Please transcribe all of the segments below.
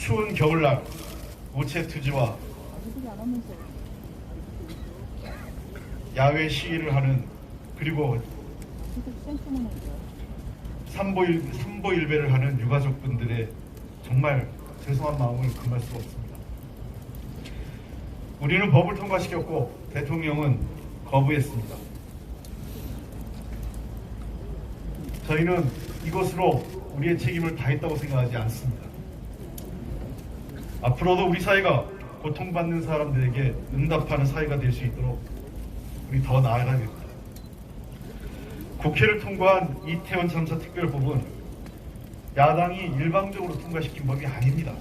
추운 겨울날 모체투지와 야외 시위를 하는, 그리고 삼보일배를 하는 유가족분들의 정말 죄송한 마음을 금할 수가 없습니다. 우리는 법을 통과시켰고 대통령은 거부했습니다. 저희는 이것으로 우리의 책임을 다했다고 생각하지 않습니다. 앞으로도 우리 사회가 고통받는 사람들에게 응답하는 사회가 될 수 있도록 우리 더 나아가야 됩니다. 국회를 통과한 이태원 참사 특별법은 야당이 일방적으로 통과시킨 법이 아닙니다.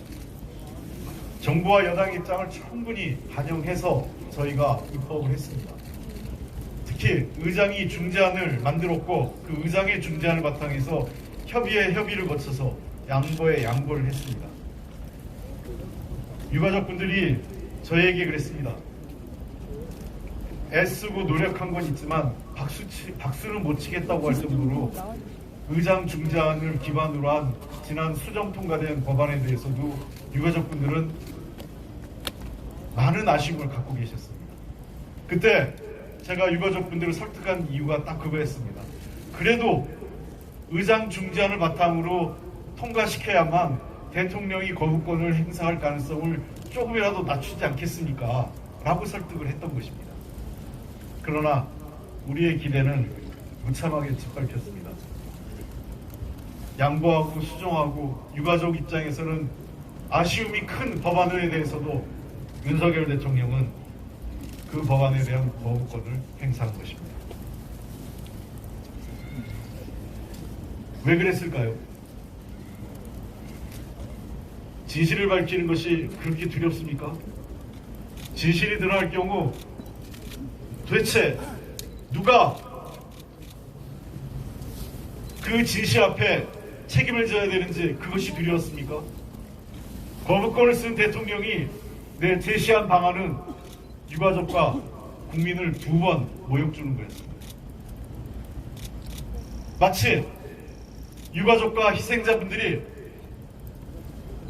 정부와 여당의 입장을 충분히 반영해서 저희가 입법을 했습니다. 특히 의장이 중재안을 만들었고 그 의장의 중재안을 바탕해서 협의에 협의를 거쳐서 양보에 양보를 했습니다. 유가족분들이 저에게 그랬습니다. 애쓰고 노력한 건 있지만 박수는 못 치겠다고 할 정도로 의장 중재안을 기반으로 한 지난 수정 통과된 법안에 대해서도 유가족분들은 많은 아쉬움을 갖고 계셨습니다. 그때 제가 유가족분들을 설득한 이유가 딱 그거였습니다. 그래도 의장 중재안을 바탕으로 통과시켜야만 대통령이 거부권을 행사할 가능성을 조금이라도 낮추지 않겠습니까? 라고 설득을 했던 것입니다. 그러나 우리의 기대는 무참하게 짓밟혔습니다. 양보하고 수정하고 유가족 입장에서는 아쉬움이 큰 법안에 대해서도 윤석열 대통령은 그 법안에 대한 거부권을 행사한 것입니다. 왜 그랬을까요? 진실을 밝히는 것이 그렇게 두렵습니까? 진실이 드러날 경우 도대체 누가 그 진실 앞에 책임을 져야 되는지 그것이 두려웠습니까? 거부권을 쓴 대통령이 제시한 방안은 유가족과 국민을 두 번 모욕 주는 거였습니다. 마치 유가족과 희생자분들이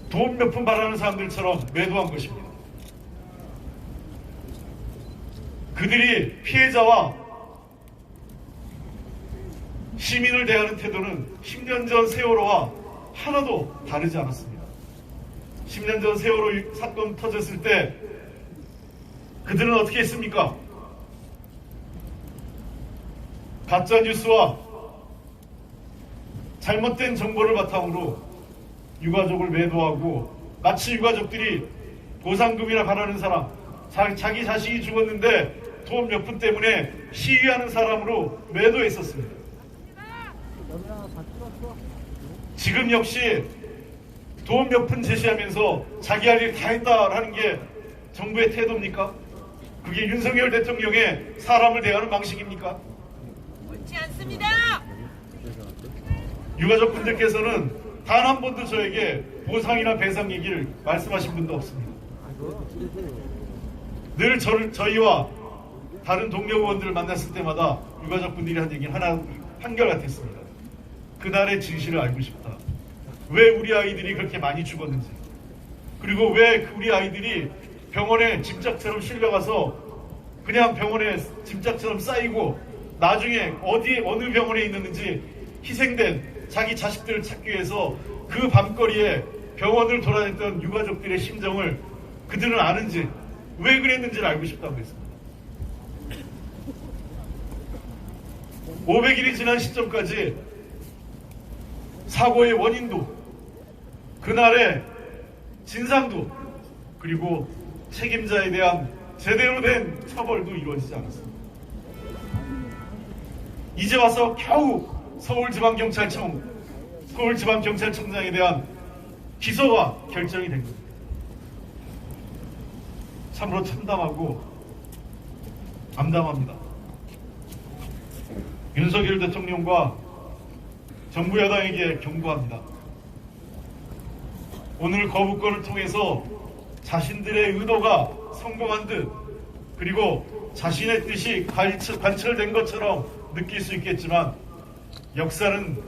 돈 몇 푼 바라는 사람들처럼 매도한 것입니다. 그들이 피해자와 시민을 대하는 태도는 10년 전 세월호와 하나도 다르지 않았습니다. 10년 전 세월호 사건 터졌을 때 그들은 어떻게 했습니까? 가짜뉴스와 잘못된 정보를 바탕으로 유가족을 매도하고 마치 유가족들이 보상금이나 바라는 사람, 자기 자식이 죽었는데 돈 몇 푼 때문에 시위하는 사람으로 매도했었습니다. 지금 역시 돈 몇 푼 제시하면서 자기 할 일 다 했다라는 게 정부의 태도입니까? 그게 윤석열 대통령의 사람을 대하는 방식입니까? 옳지 않습니다. 유가족분들께서는 단 한 번도 저에게 보상이나 배상 얘기를 말씀하신 분도 없습니다. 늘 저희와 다른 동료 의원들을 만났을 때마다 유가족분들이 한 얘기는 한결같았습니다. 그날의 진실을 알고 싶다. 왜 우리 아이들이 그렇게 많이 죽었는지, 그리고 왜 우리 아이들이 병원에 짐짝처럼 실려가서 그냥 병원에 짐짝처럼 쌓이고 나중에 어느 병원에 있는지 희생된 자기 자식들을 찾기 위해서 그 밤거리에 병원을 돌아다녔던 유가족들의 심정을 그들은 아는지, 왜 그랬는지를 알고 싶다고 했습니다. 500일이 지난 시점까지 사고의 원인도, 그날의 진상도, 그리고 책임자에 대한 제대로 된 처벌도 이루어지지 않았습니다. 이제 와서 겨우 서울지방경찰청장에 대한 기소가 결정이 된 겁니다. 참으로 참담하고 암담합니다. 윤석열 대통령과 정부 여당에게 경고합니다. 오늘 거부권을 통해서 자신들의 의도가 성공한 듯, 그리고 자신의 뜻이 관철된 것처럼 느낄 수 있겠지만 역사는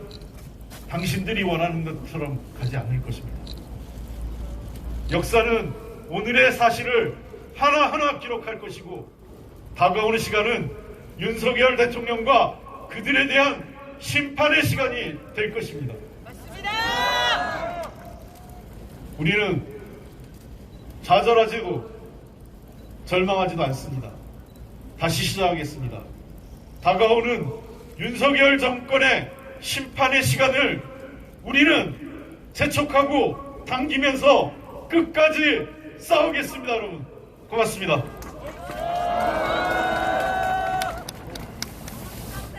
당신들이 원하는 것처럼 가지 않을 것입니다. 역사는 오늘의 사실을 하나하나 기록할 것이고 다가오는 시간은 윤석열 대통령과 그들에 대한 심판의 시간이 될 것입니다. 맞습니다. 우리는 좌절하지도 절망하지도 않습니다. 다시 시작하겠습니다. 다가오는 윤석열 정권의 심판의 시간을 우리는 재촉하고 당기면서 끝까지 싸우겠습니다, 여러분. 고맙습니다.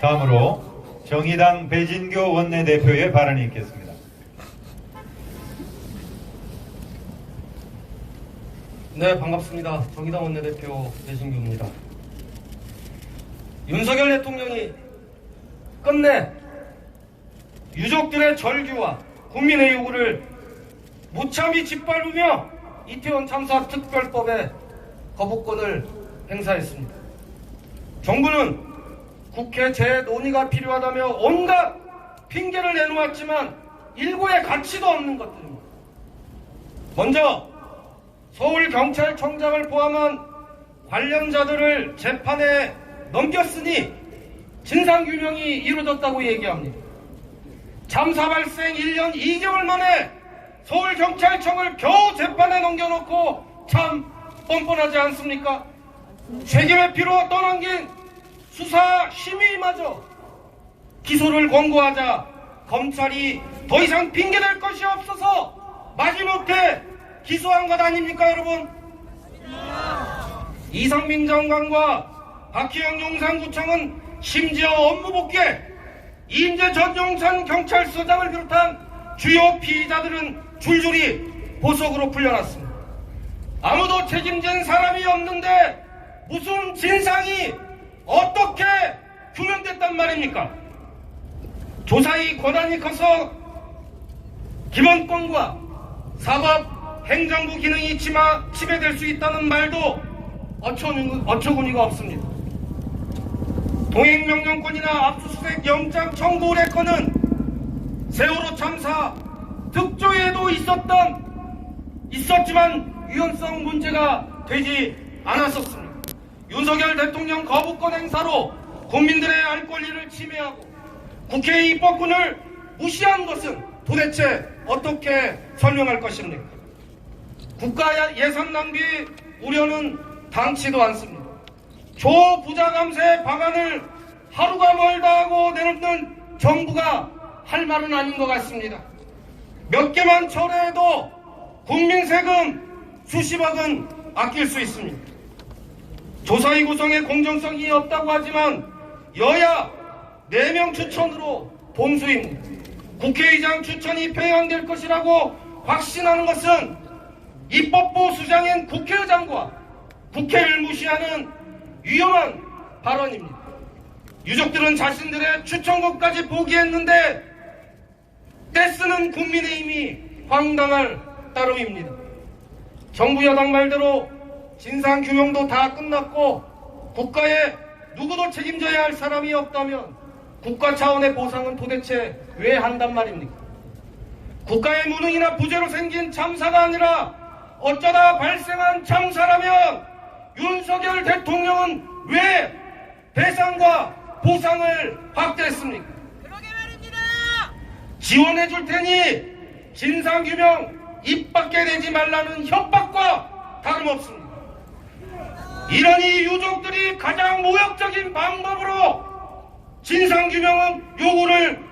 다음으로 정의당 배진교 원내대표의 발언이 있겠습니다. 네, 반갑습니다. 정의당 원내대표 배진규입니다. 윤석열 대통령이 끝내 유족들의 절규와 국민의 요구를 무참히 짓밟으며 이태원 참사 특별법의 거부권을 행사했습니다. 정부는 국회 재논의가 필요하다며 온갖 핑계를 내놓았지만 일고의 가치도 없는 것들입니다. 먼저 서울경찰청장을 포함한 관련자들을 재판에 넘겼으니 진상규명이 이루어졌다고 얘기합니다. 참사 발생 1년 2개월 만에 서울경찰청을 겨우 재판에 넘겨놓고 참 뻔뻔하지 않습니까? 책임의 피로 떠넘긴 수사심의마저 기소를 권고하자 검찰이 더 이상 핑계댈 것이 없어서 마지못해 기소한 것 아닙니까, 여러분? 이상민 장관과 박희영 용산구청은 심지어 업무 복귀에 이인재 전 용산경찰서장을 비롯한 주요 피의자들은 줄줄이 보석으로 풀려났습니다. 아무도 책임진 사람이 없는데 무슨 진상이 어떻게 규명됐단 말입니까? 조사의 권한이 커서 기본권과 사법 행정부 기능이 침해될 수 있다는 말도 어처구니가 없습니다. 동행명령권이나 압수수색 영장 청구 레커는 세월호 참사 특조위에도 있었지만 유연성 문제가 되지 않았었습니다. 윤석열 대통령 거부권 행사로 국민들의 알 권리를 침해하고 국회의 입법권을 무시한 것은 도대체 어떻게 설명할 것입니까? 국가 예산 낭비 우려는 당치도 않습니다. 초부자 감세 방안을 하루가 멀다 하고 내놓는 정부가 할 말은 아닌 것 같습니다. 몇 개만 철회해도 국민 세금 수십억은 아낄 수 있습니다. 조사위 구성에 공정성이 없다고 하지만 여야 4명 추천으로 봉수입니다. 국회의장 추천이 평양될 것이라고 확신하는 것은 입법부 수장인 국회의장과 국회를 무시하는 위험한 발언입니다. 유족들은 자신들의 추천권까지 포기했는데 떼쓰는 국민의힘이 황당할 따름입니다. 정부 여당 말대로 진상규명도 다 끝났고 국가에 누구도 책임져야 할 사람이 없다면 국가 차원의 보상은 도대체 왜 한단 말입니까? 국가의 무능이나 부재로 생긴 참사가 아니라 어쩌다 발생한 참사라면 윤석열 대통령은 왜 배상과 보상을 확대했습니까? 그러게 말입니다. 지원해 줄 테니 진상규명 입 밖에 내지 말라는 협박과 다름없습니다. 이러니 유족들이 가장 모욕적인 방법으로 진상규명은 요구를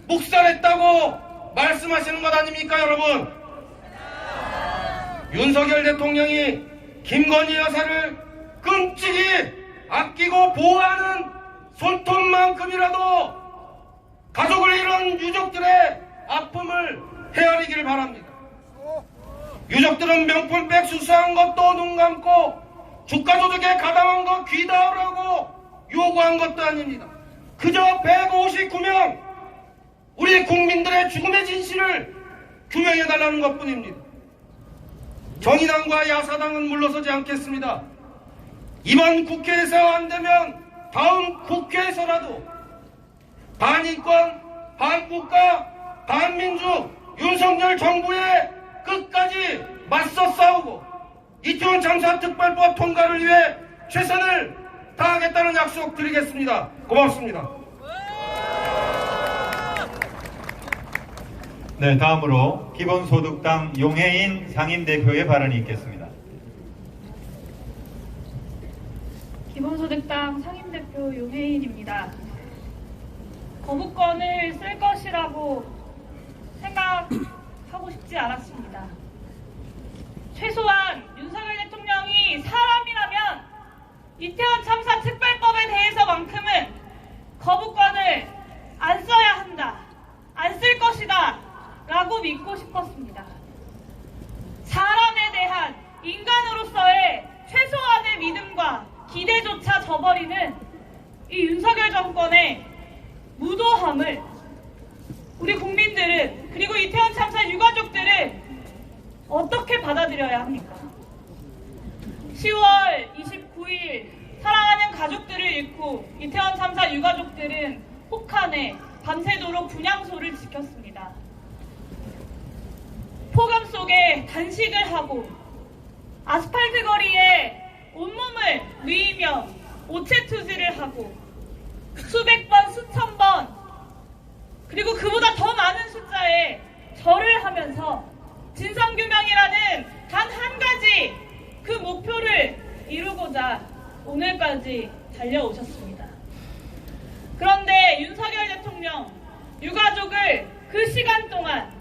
묵살했다고 말씀하시는 것 아닙니까, 여러분? 윤석열 대통령이 김건희 여사를 끔찍이 아끼고 보호하는 손톱만큼이라도 가족을 잃은 유족들의 아픔을 헤아리기를 바랍니다. 유족들은 명품백 수수한 것도 눈 감고 주가 조작에 가담한 거 귀다하라고 요구한 것도 아닙니다. 그저 159명 우리 국민들의 죽음의 진실을 규명해달라는 것뿐입니다. 정의당과 야사당은 물러서지 않겠습니다. 이번 국회에서 안되면 다음 국회에서라도 반인권, 반국가, 반민주 윤석열 정부에 끝까지 맞서 싸 이태원 참사 특별법 통과를 위해 최선을 다하겠다는 약속 드리겠습니다. 고맙습니다. 네, 다음으로 기본소득당 용해인 상임대표의 발언이 있겠습니다. 기본소득당 상임대표 용혜인입니다. 거부권을 쓸 것이라고 생각하고 싶지 않았습니다. 최소한 윤석열 대통령이 사람이라면 이태원 참사 특별법에 대해서만큼은 거부권을 안 써야 한다, 안 쓸 것이다 라고 믿고 싶었습니다. 사람에 대한 인간으로서의 최소한의 믿음과 기대조차 저버리는 이 윤석열 정권의 무도함을 우리 국민들은, 그리고 이태원 참사 유가족들은 어떻게 받아들여야 합니까? 10월 29일 사랑하는 가족들을 잃고 이태원 참사 유가족들은 혹한에 밤새도록 분향소를 지켰습니다. 폭염 속에 단식을 하고 아스팔트 거리에 온몸을 누이며 오체투지를 하고 수백 번, 수천 번, 그리고 그보다 더 많은 숫자의 절을 하면서 진상규명이라는 단 한 가지 그 목표를 이루고자 오늘까지 달려오셨습니다. 그런데 윤석열 대통령 유가족을 그 시간 동안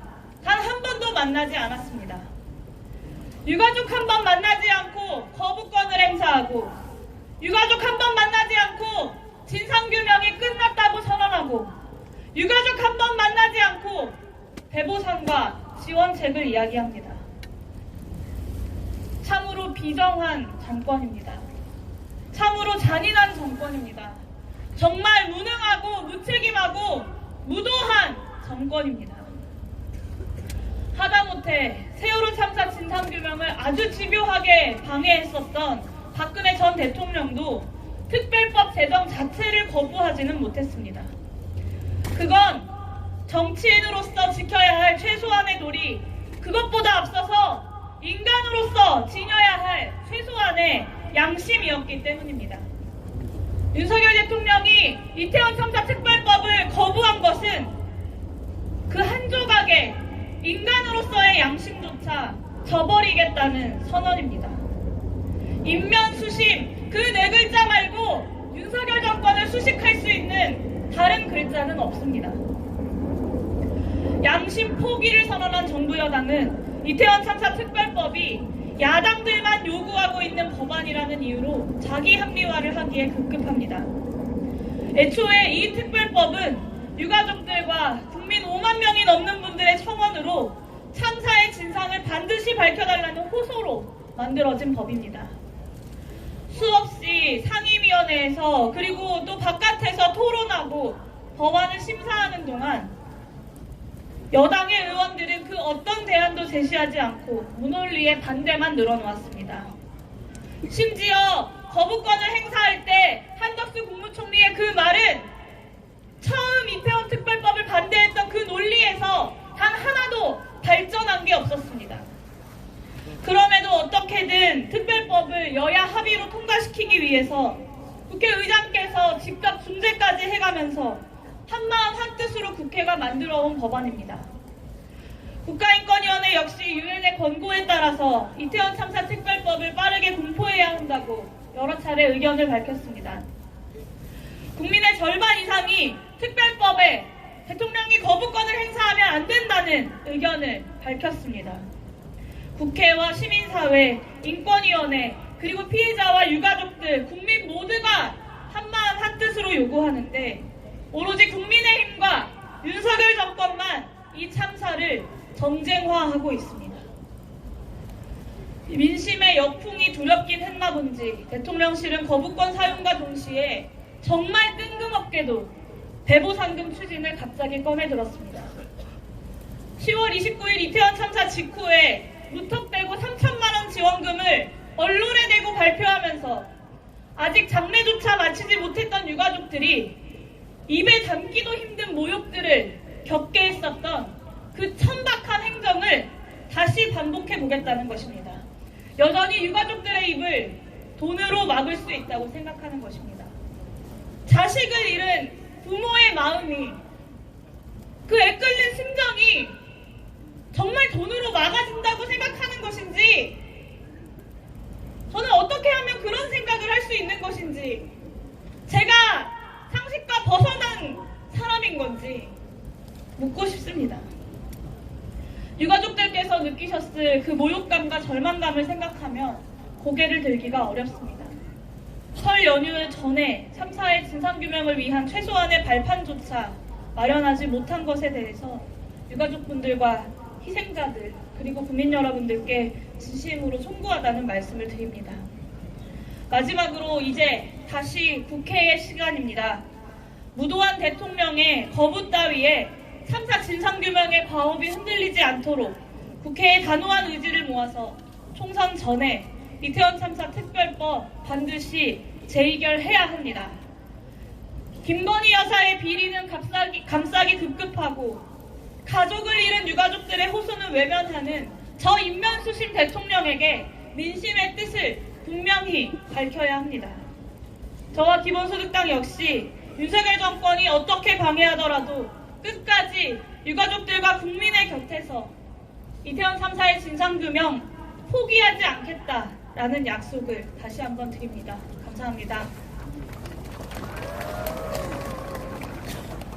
단 한 번도 만나지 않았습니다. 유가족 한 번 만나지 않고 거부권을 행사하고, 유가족 한 번 만나지 않고 진상규명이 끝났다고 선언하고, 유가족 한 번 만나지 않고 배보상과 지원책을 이야기합니다. 참으로 비정한 정권입니다. 참으로 잔인한 정권입니다. 정말 무능하고 무책임하고 무도한 정권입니다. 하다못해 세월호 참사 진상규명을 아주 집요하게 방해했었던 박근혜 전 대통령도 특별법 제정 자체를 거부하지는 못했습니다. 그건 정치인으로서 지켜야 할 최소한의 도리, 그것보다 앞서서 인간으로서 지녀야 할 최소한의 양심이었기 때문입니다. 윤석열 대통령이 이태원 참사 특별법을 거부한 것은 그 한 조각의 인간으로서의 양심조차 저버리겠다는 선언입니다. 인면수심, 그 네 글자 말고 윤석열 정권을 수식할 수 있는 다른 글자는 없습니다. 양심 포기를 선언한 정부 여당은 이태원 참사 특별법이 야당들만 요구하고 있는 법안이라는 이유로 자기 합리화를 하기에 급급합니다. 애초에 이 특별법은 유가족들과 국민 5만 명이 넘는 분들의 청원으로 참사의 진상을 반드시 밝혀달라는 호소로 만들어진 법입니다. 수없이 상임위원회에서 그리고 또 바깥에서 토론하고 법안을 심사하는 동안 여당의 의원들은 그 어떤 대안도 제시하지 않고 무논리의 반대만 늘어놓았습니다. 심지어 거부권을 행사할 때 한덕수 국무총리의 그 말은 처음 이태원 특별법을 반대했던 그 논리에서 단 하나도 발전한 게 없었습니다. 그럼에도 어떻게든 특별법을 여야 합의로 통과시키기 위해서 국회의장께서 직접 중재까지 해가면서 한마음 한뜻으로 국회가 만들어온 법안입니다. 국가인권위원회 역시 유엔의 권고에 따라서 이태원 참사 특별법을 빠르게 공포해야 한다고 여러 차례 의견을 밝혔습니다. 국민의 절반 이상이 특별법에 대통령이 거부권을 행사하면 안 된다는 의견을 밝혔습니다. 국회와 시민사회, 인권위원회, 그리고 피해자와 유가족들, 국민 모두가 한마음 한뜻으로 요구하는데 오로지 국민의힘과 윤석열 정권만 이 참사를 정쟁화하고 있습니다. 민심의 역풍이 두렵긴 했나 본지 대통령실은 거부권 사용과 동시에 정말 뜬금없게도 배보상금 추진을 갑자기 꺼내들었습니다. 10월 29일 이태원 참사 직후에 무턱대고 3천만 원 지원금을 언론에 대고 발표하면서 아직 장례조차 마치지 못했던 유가족들이 입에 담기도 힘든 모욕들을 겪게 했었던 그 천박한 행정을 다시 반복해 보겠다는 것입니다. 여전히 유가족들의 입을 돈으로 막을 수 있다고 생각하는 것입니다. 자식을 잃은 부모의 마음이, 그 애끓는 심정이 정말 돈으로 막아진다고 생각하는 것인지, 저는 어떻게 하면 그런 생각을 할 수 있는 것인지, 제가 상식과 벗어난 사람인 건지 묻고 싶습니다. 유가족들께서 느끼셨을 그 모욕감과 절망감을 생각하면 고개를 들기가 어렵습니다. 설 연휴 전에 참사의 진상규명을 위한 최소한의 발판조차 마련하지 못한 것에 대해서 유가족분들과 희생자들 그리고 국민 여러분들께 진심으로 송구하다는 말씀을 드립니다. 마지막으로 이제 다시 국회의 시간입니다. 무도한 대통령의 거부 따위에 참사 진상규명의 과업이 흔들리지 않도록 국회의 단호한 의지를 모아서 총선 전에 이태원 참사 특별법 반드시 재의결해야 합니다. 김건희 여사의 비리는 감싸기 급급하고 가족을 잃은 유가족들의 호소는 외면하는 저 인면수심 대통령에게 민심의 뜻을 분명히 밝혀야 합니다. 저와 기본소득당 역시 윤석열 정권이 어떻게 방해하더라도 끝까지 유가족들과 국민의 곁에서 이태원 참사의 진상규명 포기하지 않겠다라는 약속을 다시 한번 드립니다. 감사합니다.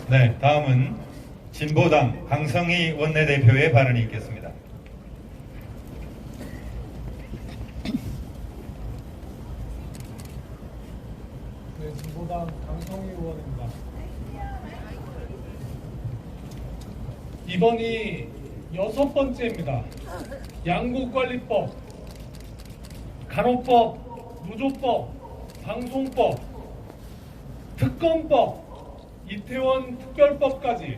네, 다음은 진보당 강성희 원내대표의 발언이 있겠습니다. 네, 진보당 강성희 의원입니다. 이번이 6번째입니다. 양국관리법, 간호법, 노조법, 방송법, 특검법, 이태원 특별법까지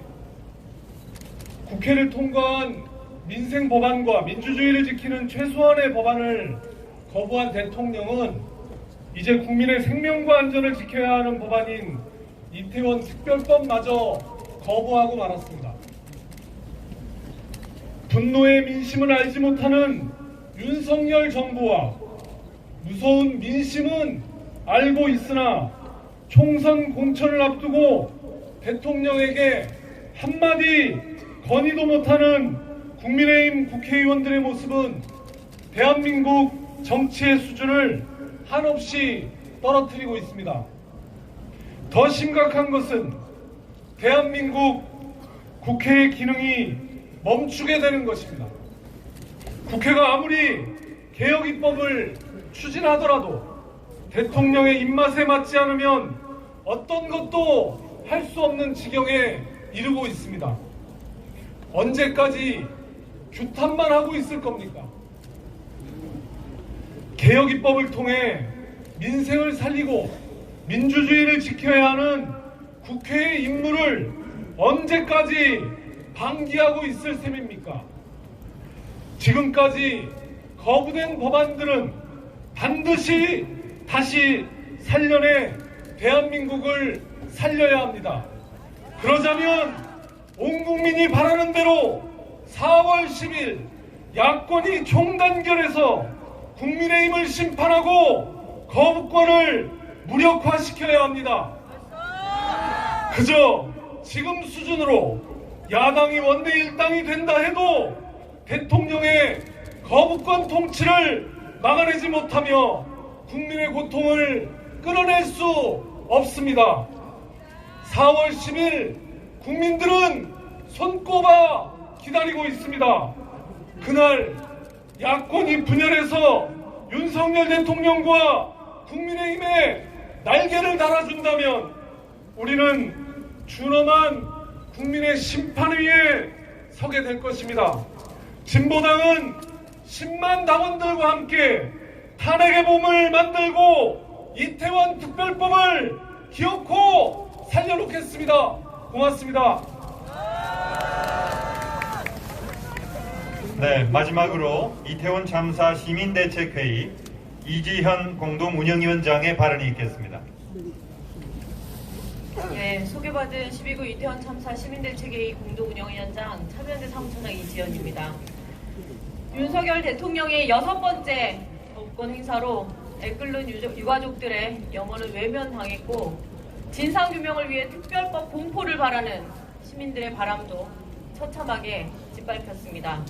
국회를 통과한 민생 법안과 민주주의를 지키는 최소한의 법안을 거부한 대통령은 이제 국민의 생명과 안전을 지켜야 하는 법안인 이태원 특별법마저 거부하고 말았습니다. 분노의 민심을 알지 못하는 윤석열 정부와 무서운 민심은 알고 있으나 총선 공천을 앞두고 대통령에게 한마디 건의도 못하는 국민의힘 국회의원들의 모습은 대한민국 정치의 수준을 한없이 떨어뜨리고 있습니다. 더 심각한 것은 대한민국 국회의 기능이 멈추게 되는 것입니다. 국회가 아무리 개혁 입법을 추진하더라도 대통령의 입맛에 맞지 않으면 어떤 것도 할 수 없는 지경에 이르고 있습니다. 언제까지 규탄만 하고 있을 겁니까? 개혁 입법을 통해 민생을 살리고 민주주의를 지켜야 하는 국회의 임무를 언제까지 방기하고 있을 셈입니까? 지금까지 거부된 법안들은 반드시 다시 살려내 대한민국을 살려야 합니다. 그러자면 온 국민이 바라는 대로 4월 10일 야권이 총단결해서 국민의힘을 심판하고 거부권을 무력화시켜야 합니다. 그저 지금 수준으로 야당이 원내 일당이 된다 해도 대통령의 거부권 통치를 막아내지 못하며 국민의 고통을 끊어낼 수 없습니다. 4월 10일 국민들은 손꼽아 기다리고 있습니다. 그날 야권이 분열해서 윤석열 대통령과 국민의힘에 날개를 달아준다면 우리는 준엄한 국민의 심판 위에 서게 될 것입니다. 진보당은 10만 당원들과 함께 탄핵의 봄을 만들고 이태원 특별법을 기어코 살려놓겠습니다. 고맙습니다. 네, 마지막으로 이태원 참사 시민대책회의 이지현 공동운영위원장의 발언이 있겠습니다. 네, 소개받은 12구 이태원 참사 시민대책회의 공동운영위원장 참여연대 사무처장 이지연입니다. 윤석열 대통령의 6번째 법권 행사로 애끓는 유가족들의 영혼을 외면당했고 진상규명을 위해 특별법 공포를 바라는 시민들의 바람도 처참하게 짓밟혔습니다.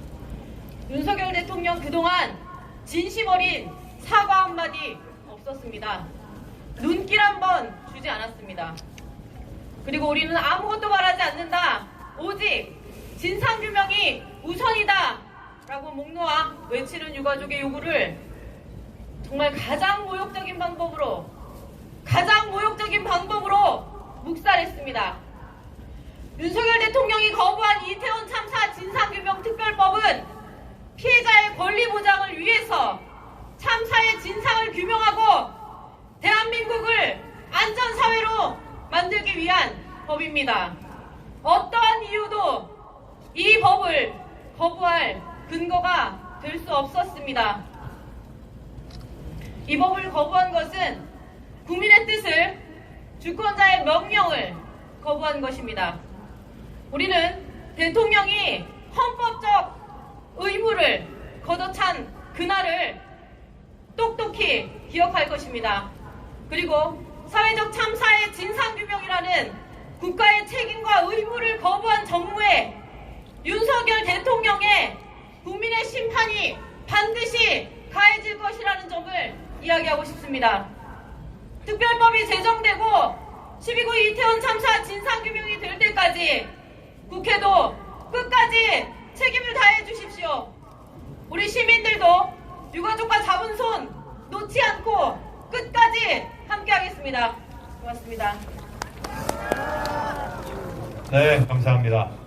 윤석열 대통령 그동안 진심 어린 사과 한마디 없었습니다. 눈길 한번 주지 않았습니다. 그리고 우리는 아무것도 말하지 않는다. 오직 진상규명이 우선이다. 라고 목 놓아 외치는 유가족의 요구를 정말 가장 모욕적인 방법으로 묵살했습니다. 윤석열 대통령이 거부한 이태원 참사 진상규명 특별법은 피해자의 권리 보장을 위해서 참사의 진상을 규명하고 대한민국을 안전사회로 만들기 위한 법입니다. 어떠한 이유도 이 법을 거부할 근거가 될 수 없었습니다. 이 법을 거부한 것은 국민의 뜻을, 주권자의 명령을 거부한 것입니다. 우리는 대통령이 헌법적 의무를 걷어찬 그날을 똑똑히 기억할 것입니다. 그리고 사회적 참사의 진상규명이라는 국가의 책임과 의무를 거부한 정부의 윤석열 대통령의 국민의 심판이 반드시 가해질 것이라는 점을 이야기하고 싶습니다. 특별법이 제정되고 12구 이태원 참사 진상규명이 될 때까지 국회도 끝까지 책임을 다해 주십시오. 우리 시민들도 유가족과 잡은 손 놓지 않고 끝까지 함께하겠습니다. 고맙습니다. 네, 감사합니다.